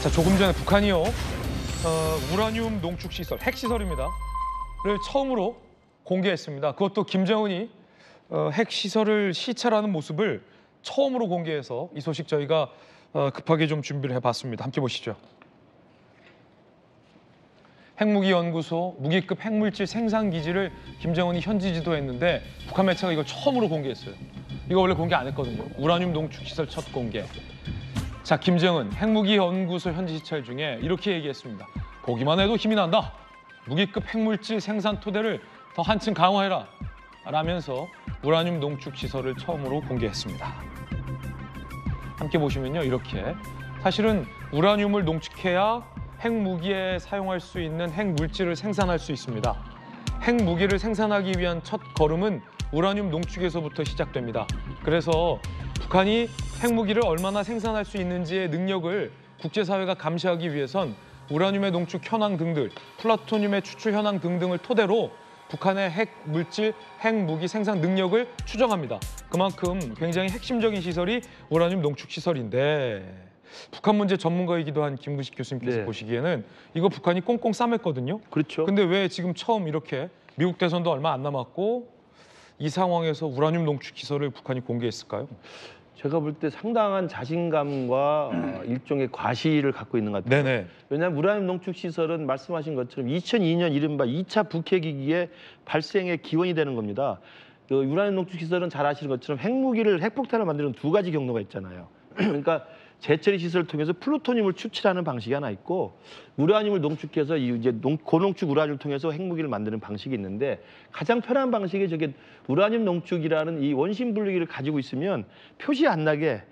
자, 조금 전에 북한이요. 우라늄 농축 시설, 핵시설입니다. 를 처음으로 공개했습니다. 그것도 김정은이 핵시설을 시찰하는 모습을 처음으로 공개해서 이 소식 저희가 급하게 좀 준비를 해봤습니다. 함께 보시죠. 핵무기연구소 무기급 핵물질 생산 기지를 김정은이 현지 지도했는데 북한 매체가 이걸 처음으로 공개했어요. 이거 원래 공개 안 했거든요. 우라늄 농축 시설 첫 공개. 자, 김정은 핵무기연구소 현지 시찰 중에 이렇게 얘기했습니다. 보기만 해도 힘이 난다. 무기급 핵물질 생산 토대를 더 한층 강화해라. 라면서 우라늄 농축 시설을 처음으로 공개했습니다. 함께 보시면요, 이렇게 사실은 우라늄을 농축해야 핵무기에 사용할 수 있는 핵물질을 생산할 수 있습니다. 핵무기를 생산하기 위한 첫 걸음은 우라늄 농축에서부터 시작됩니다. 그래서 북한이 핵무기를 얼마나 생산할 수 있는지의 능력을 국제사회가 감시하기 위해선 우라늄의 농축 현황 등들, 플루토늄의 추출 현황 등등을 토대로 북한의 핵물질, 핵무기 생산 능력을 추정합니다. 그만큼 굉장히 핵심적인 시설이 우라늄 농축 시설인데 북한 문제 전문가이기도 한 김구식 교수님께서 보시기에는 이거 북한이 꽁꽁 싸맸거든요. 그렇죠. 근데 왜 지금 처음 이렇게 미국 대선도 얼마 안 남았고 이 상황에서 우라늄 농축 시설을 북한이 공개했을까요? 제가 볼 때 상당한 자신감과 일종의 과시를 갖고 있는 것 같아요. 네네. 왜냐하면 우라늄 농축 시설은 말씀하신 것처럼 2002년 이른바 2차 북핵위기의 발생의 기원이 되는 겁니다. 그 우라늄 농축 시설은 잘 아시는 것처럼 핵무기를 핵폭탄을 만드는 두 가지 경로가 있잖아요. 그러니까 재처리 시설을 통해서 플루토늄을 추출하는 방식이 하나 있고 우라늄을 농축해서 이제 고농축 우라늄을 통해서 핵무기를 만드는 방식이 있는데 가장 편한 방식이 저게 우라늄 농축이라는 이 원심 분리기를 가지고 있으면 표시 안 나게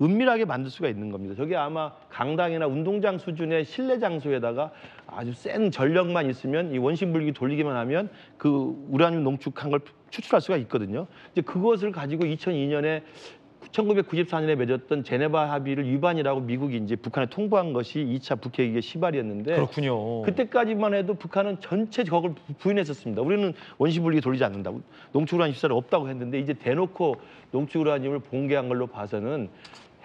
은밀하게 만들 수가 있는 겁니다. 저게 아마 강당이나 운동장 수준의 실내 장소에다가 아주 센 전력만 있으면 이 원심 분리기 돌리기만 하면 그 우라늄 농축한 걸 추출할 수가 있거든요. 이제 그것을 가지고 2002년에 1994년에 맺었던 제네바 합의를 위반이라고 미국이 이제 북한에 통보한 것이 2차 북핵위기의 시발이었는데 그렇군요. 그때까지만 해도 북한은 전체 그걸 부인했었습니다. 우리는 원시분리기 돌리지 않는다. 농축우라늄 시설이 없다고 했는데 이제 대놓고 농축우라늄을 공개한 걸로 봐서는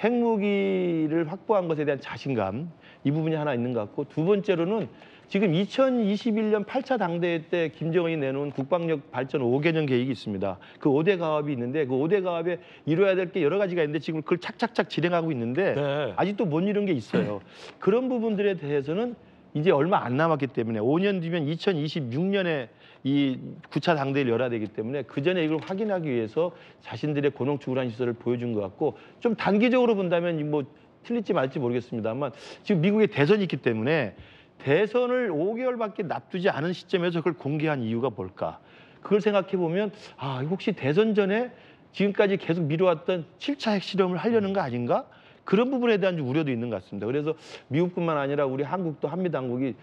핵무기를 확보한 것에 대한 자신감 이 부분이 하나 있는 것 같고 두 번째로는 지금 2021년 8차 당대회 때 김정은이 내놓은 국방력 발전 5개년 계획이 있습니다. 그 5대 가업이 있는데 그 5대 가업에 이뤄야 될 게 여러 가지가 있는데 지금 그걸 착착착 진행하고 있는데 아직도 못 이룬 게 있어요. 그런 부분들에 대해서는 이제 얼마 안 남았기 때문에 5년 뒤면 2026년에 이 9차 당대회를 열어야 되기 때문에 그 전에 이걸 확인하기 위해서 자신들의 고농축 우라늄 시설을 보여준 것 같고 좀 단기적으로 본다면 뭐 틀릴지 말지 모르겠습니다만 지금 미국의 대선이 있기 때문에 대선을 5개월밖에 납두지 않은 시점에서 그걸 공개한 이유가 뭘까? 그걸 생각해 보면 아, 혹시 대선 전에 지금까지 계속 미뤄왔던 7차 핵실험을 하려는 거 아닌가? 그런 부분에 대한 우려도 있는 것 같습니다. 그래서 미국뿐만 아니라 우리 한국도 한미당국이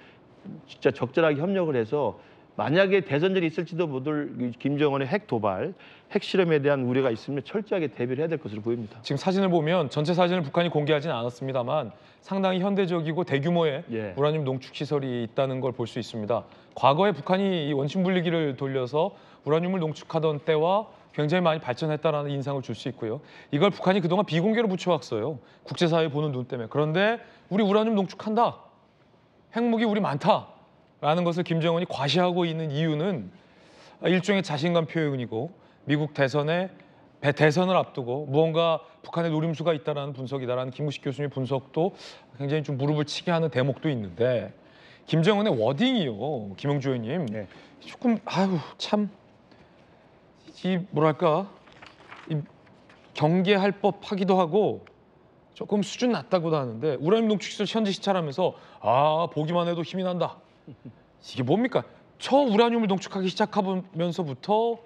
진짜 적절하게 협력을 해서 만약에 대선전이 있을지도 모를 김정은의 핵 도발, 핵실험에 대한 우려가 있으면 철저하게 대비를 해야 될 것으로 보입니다. 지금 사진을 보면 전체 사진을 북한이 공개하지는 않았습니다만 상당히 현대적이고 대규모의 우라늄 농축 시설이 있다는 걸 볼 수 있습니다. 과거에 북한이 이 원심 분리기를 돌려서 우라늄을 농축하던 때와 굉장히 많이 발전했다는 인상을 줄 수 있고요. 이걸 북한이 그동안 비공개로 붙여왔어요. 국제사회 보는 눈 때문에. 그런데 우리 우라늄 농축한다. 핵무기 우리 많다라는 것을 김정은이 과시하고 있는 이유는 일종의 자신감 표현이고 미국 대선을 앞두고 무언가 북한의 노림수가 있다는 분석이다라는 김구식 교수님의 분석도 굉장히 좀 무릎을 치게 하는 대목도 있는데 김정은의 워딩이요, 김영주 의원님 조금 참 이 뭐랄까 경계할 법하기도 하고 조금 수준 낮다고도 하는데 우라늄 농축시설 현지 시찰하면서 보기만 해도 힘이 난다. 이게 뭡니까? 우라늄을 농축하기 시작하면서부터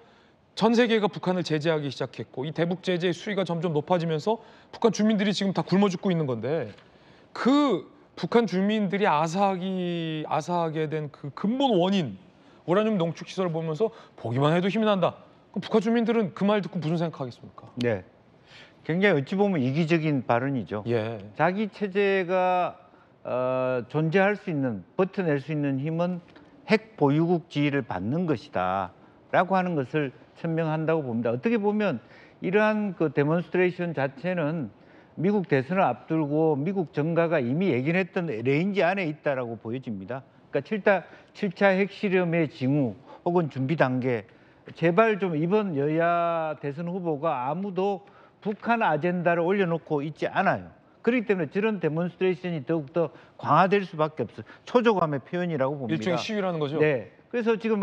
전 세계가 북한을 제재하기 시작했고 이 대북 제재의 수위가 점점 높아지면서 북한 주민들이 지금 다 굶어 죽고 있는 건데 그 북한 주민들이 아사하게 된 그 근본 원인 우라늄 농축 시설을 보면서 보기만 해도 힘이 난다. 그럼 북한 주민들은 그 말 듣고 무슨 생각하겠습니까? 네, 굉장히 어찌 보면 이기적인 발언이죠. 자기 체제가 존재할 수 있는, 버텨낼 수 있는 힘은 핵 보유국 지위를 받는 것이다 라고 하는 것을 천명한다고 봅니다. 어떻게 보면 이러한 그 데몬스트레이션 자체는 미국 대선을 앞두고 미국 정가가 이미 예견했던 레인지 안에 있다라고 보여집니다. 그러니까 7차 핵실험의 징후 혹은 준비 단계, 제발 좀 이번 여야 대선 후보가 아무도 북한 아젠다를 올려놓고 있지 않아요. 그렇기 때문에 저런 데몬스트레이션이 더욱더 강화될 수밖에 없어요. 초조감의 표현이라고 봅니다. 일종의 시위라는 거죠? 네. 그래서 지금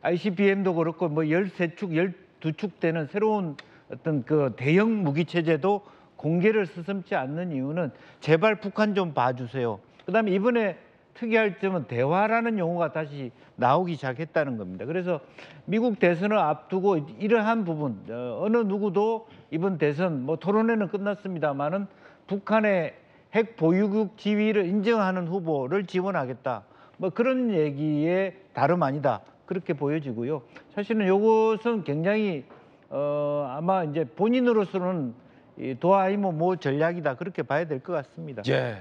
ICBM도 그렇고 뭐 13축, 12축 되는 새로운 어떤 그 대형 무기 체제도 공개를 서슴지 않는 이유는 제발 북한 좀 봐주세요. 그다음에 이번에 특이할 점은 대화라는 용어가 다시 나오기 시작했다는 겁니다. 그래서 미국 대선을 앞두고 이러한 부분, 어느 누구도 이번 대선 뭐 토론회는 끝났습니다만은 북한의 핵 보유국 지위를 인정하는 후보를 지원하겠다. 뭐 그런 얘기에 다름 아니다. 그렇게 보여지고요. 사실은 이것은 굉장히 아마 이제 본인으로서는 도하이모 뭐 전략이다. 그렇게 봐야 될 것 같습니다. 예.